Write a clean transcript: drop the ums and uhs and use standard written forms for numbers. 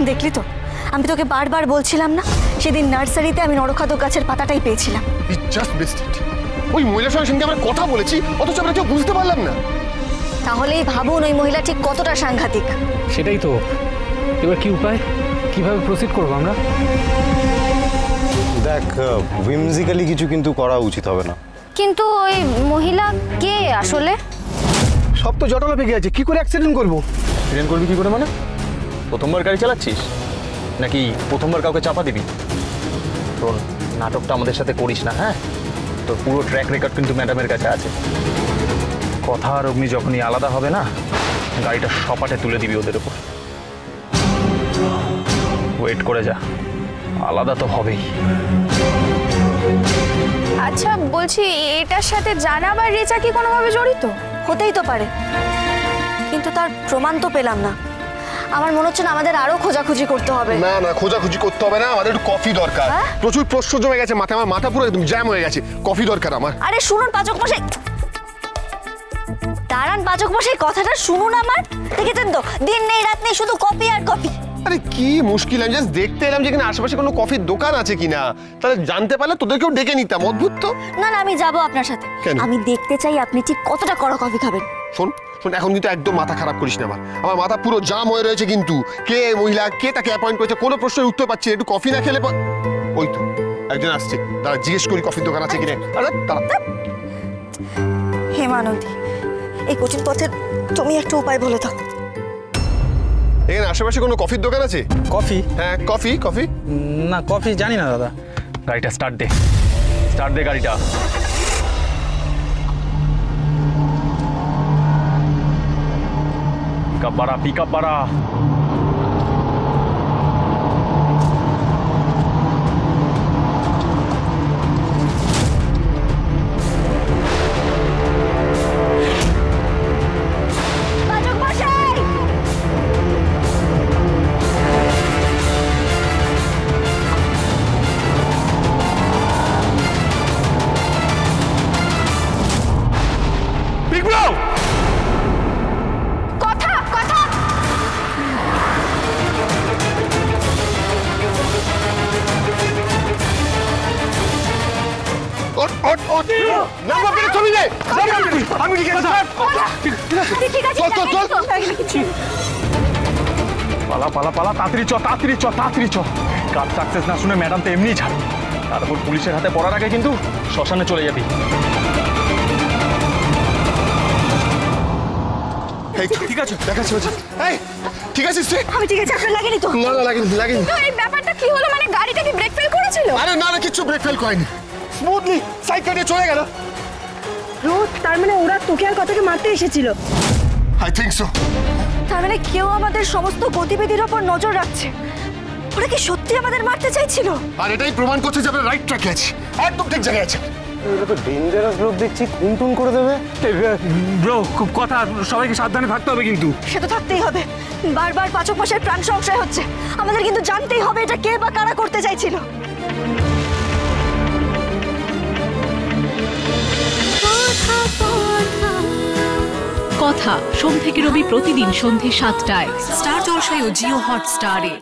দেখলি তো, আমি তোকে বারবার বলছিলাম না, সেদিন নার্সারিতে আমি নরখাদক গাছের পাতাটাই পেয়েছিলাম। ওই মহিলার সঙ্গে সেদিন আমরা কথা বলেছি, অথচ আমরা কেউ বুঝতে পারলাম না। তাহলেই ভাবুন ওই মহিলা ঠিক কতটা সাংঘাতিক। সেটাই তো, এবার কি উপায়, কিভাবে প্রসিড করবো আমরা? দেখ, উইমজিক্যালি কিছু কিন্তু করা উচিত হবে না। কিন্তু ওই মহিলা কে আসলে? সব তো জটলা পেকে আছে, কি করে অ্যাক্সিডেন্ট করবো? অ্যাক্সিডেন্ট করবি কি করে মানে? প্রথমবার গাড়ি চালাচ্ছিস নাকি প্রথমবার কাউকে চাপা দিবি? তোর নাটকটা আমাদের সাথে করিস না, হ্যাঁ? তোর পুরো ট্র্যাক রেকর্ড কিন্তু ম্যাডামের কাছে আছে। কথা আর অগ্নি যখনই আলাদা হবে না, গাড়িটা সপাটে তুলে দিবি ওদের উপর। ওয়েট করে যা, আলাদা তো হবেই। আচ্ছা বলছি, এটার সাথে জানা বা রেচা কি কোনোভাবে জড়িত? হতেই তো পারে, কিন্তু তার প্রমাণ তো পেলাম না। আমার মনে হচ্ছে না, আমাদের আরো খোঁজাখুঁজি করতে হবে। না না, খোঁজাখুঁজি করতে হবে না, আমাদের একটু কফি দরকার। প্রচুর প্রশ্ন জমে গেছে মাথায়, আমার মাথা পুরো একদম জ্যাম হয়ে গেছে। কফি দরকার আমার। আরে শুনুন পাচক মশাই, দাঁড়ান পাচক মশাই, কথাটা শুনুন আমার। দেখেছেন তো, দিন নেই রাত নেই শুধু কফি আর কফি। আরে কি মুশকিল, আমি জাস্ট দেখতে এলাম যে এখানে আশেপাশে কোনো কফির দোকান আছে কিনা, তাহলে জানতে পারলে তোদেরকেও ডেকে নিতাম। অদ্ভুত তো। না না, আমি যাবো আপনার সাথে। আমি দেখতে চাই আপনি ঠিক কতটা কড়া কফি খাবেন। শোন শোন, এখন কিন্তু একদম মাথা খারাপ করিস না। আমার মাথা পুরো জাম হয়ে রয়েছে। কিন্তু কে মহিলা, কে তাকে অ্যাপয়েন্ট করেছে, কোনো প্রশ্নের উত্তর পাচ্ছি না। একটু কফি না খেলে ওই তো একজন আসছে, তারা জিজ্ঞেস করি কফির দোকান আছে কিনা। হেমানন্দী, এই কঠিন পথের তুমি একটা উপায় বলে দাও। এখানে আশেপাশে কোনো কফির দোকান আছে? কফি? হ্যাঁ, কফি। কফি না, কফি জানি না দাদা। গাড়িটা স্টার্ট দে, স্টার্ট দে গাড়িটা। পিকআপ বাড়া, পিকআপ বাড়া। পালা পালা পালা, তাড়াতাড়ি চ, তাড়াতাড়ি চ, তাড়াতাড়ি চ। কাজ সাকসেস না শুনে ম্যাডাম তো এমনিই ছাড়বে, তারপর পুলিশের হাতে পড়ার আগে কিন্তু শ্মশানে চলে যাবি। ঠিক আছে, দেখাচ্ছি। ঠিক আছে, আমি ঠিক আছে, আপনার লাগেনি তো? না না, লাগেনি। তো এই ব্যাপারটা কি হলো, মানে গাড়িটা কি ব্রেক ফেল করেছিল? আরে না না, কিছু ব্রেক ফেল করেনি, স্মুথলি সাইড কাটিয়ে চলে গেল। তার মানে ওরা তোকে আর কথাকে মারতে এসেছিল? I think so. তার মানে কেউ আমাদের সমস্ত গতিবিধির ওপর নজর রাখছে। ওরা কি সত্যি আমাদের মারতে চাইছিল? আর এটাই প্রমাণ করছে যে আমরা রাইট ট্র্যাকে আছি, একদম ঠিক জায়গায় আছি। এটা তো ডেঞ্জারাস লোক দেখছি, খুন করে দেবে। ব্রো, খুব কথা, সবাইকে সাবধানে থাকতে হবে কিন্তু। সে তো থাকতেই হবে, বারবার পাচক মশাইয়ের প্রাণ সংশয় হচ্ছে। আমাদের কিন্তু জানতেই হবে এটা কে বা কারা করতে চাইছিল। কথা সোম থেকে রবি প্রতিদিন সন্ধ্যে ৭টায় স্টার জলসায় ও জিও হটস্টারে।